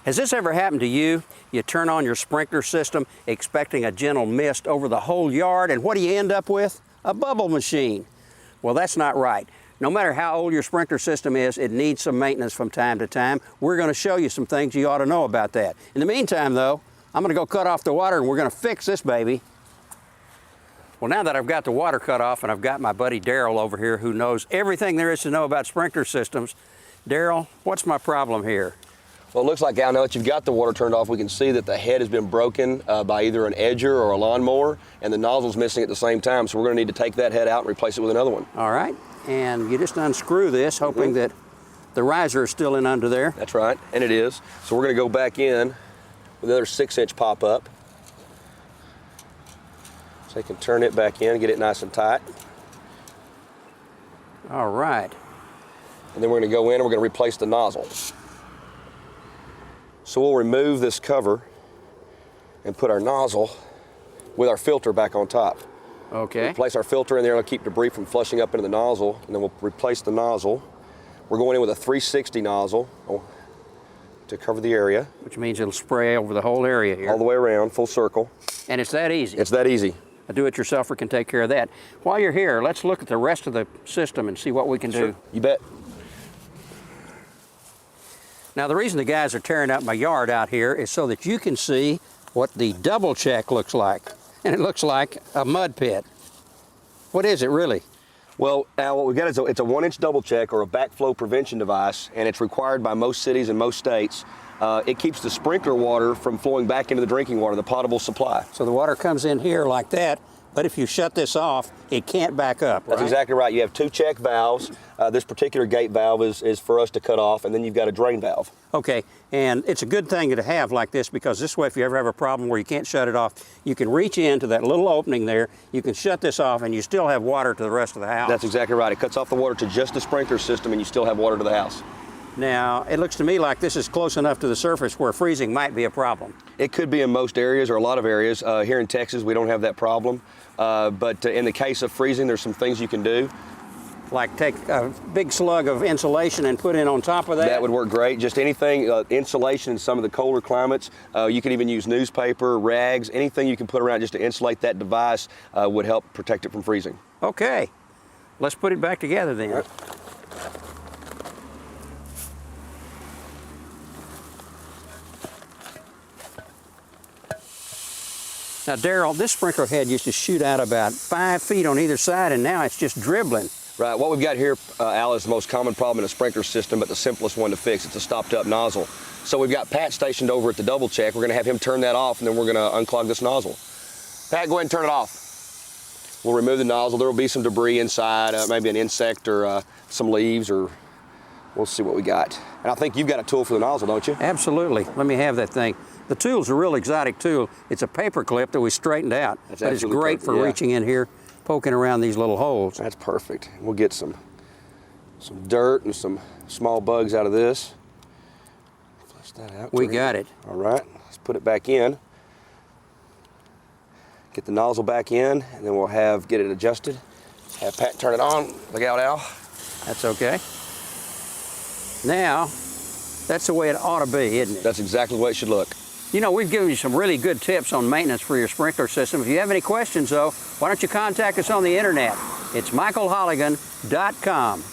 Has this ever happened to you? You turn on your sprinkler system expecting a gentle mist over the whole yard, and what do you end up with? A bubble machine. Well, that's not right. No matter how old your sprinkler system is, it needs some maintenance from time to time. We're going to show you some things you ought to know about that. In the meantime, though, I'm going to go cut off the water and we're going to fix this baby. Well, now that I've got the water cut off and I've got my buddy Daryl over here who knows everything there is to know about sprinkler systems, Daryl, what's my problem here? Well, it looks like, Al, now that you've got the water turned off, we can see that the head has been broken by either an edger or a lawnmower, and the nozzle's missing at the same time, so we're going to need to take that head out and replace it with another one. All right, and you just unscrew this, hoping that the riser is still in under there. That's right, and it is. So we're going to go back in with another 6-inch pop-up. So you can turn it back in, get it nice and tight. All right. And then we're going to go in and we're going to replace the nozzle. So we'll remove this cover and put our nozzle with our filter back on top. Okay. We'll place our filter in there, it'll keep debris from flushing up into the nozzle, and then we'll replace the nozzle. We're going in with a 360 nozzle to cover the area. Which means it'll spray over the whole area here. All the way around, full circle. And it's that easy. It's that easy. A do-it-yourselfer can take care of that. While you're here, let's look at the rest of the system and see what we can do. You bet. Now, the reason the guys are tearing up my yard out here is so that you can see what the double check looks like. And it looks like a mud pit. What is it really? Well, Al, what we've got is it's a 1-inch double check or a backflow prevention device, and it's required by most cities and most states. It keeps the sprinkler water from flowing back into the drinking water, the potable supply. So the water comes in here like that, but if you shut this off, it can't back up, right? That's exactly right. You have 2 check valves. This particular gate valve is for us to cut off, and then you've got a drain valve. Okay, and it's a good thing to have like this, because this way, if you ever have a problem where you can't shut it off, you can reach into that little opening there, you can shut this off, and you still have water to the rest of the house. That's exactly right. It cuts off the water to just the sprinkler system, and you still have water to the house. Now, it looks to me like this is close enough to the surface where freezing might be a problem. It could be in most areas or a lot of areas. Here in Texas, we don't have that problem. But in the case of freezing, there's some things you can do. Like take a big slug of insulation and put in on top of that? That would work great. Just anything, insulation in some of the colder climates. You can even use newspaper, rags, anything you can put around just to insulate that device would help protect it from freezing. Okay. Let's put it back together then. Right. Now, Daryl, this sprinkler head used to shoot out about 5 feet on either side, and now it's just dribbling. Right, what we've got here, Al, is the most common problem in a sprinkler system, but the simplest one to fix. It's a StopUp nozzle. So we've got Pat stationed over at the double check. We're gonna have him turn that off, and then we're gonna unclog this nozzle. Pat, go ahead and turn it off. We'll remove the nozzle. There will be some debris inside, maybe an insect or some leaves, or we'll see what we got. And I think you've got a tool for the nozzle, don't you? Absolutely. Let me have that thing. The tool's a real exotic tool. It's a paper clip that we straightened out. That's but it's great perfect, for reaching in here, poking around these little holes. That's perfect. We'll get some dirt and some small bugs out of this. Flush that out. We got it. All right, let's put it back in. Get the nozzle back in, and then we'll get it adjusted. Have Pat turn it on. Look out, Al. That's okay. Now, that's the way it ought to be, isn't it? That's exactly the way it should look. You know, we've given you some really good tips on maintenance for your sprinkler system. If you have any questions, though, why don't you contact us on the internet? It's michaelholigan.com.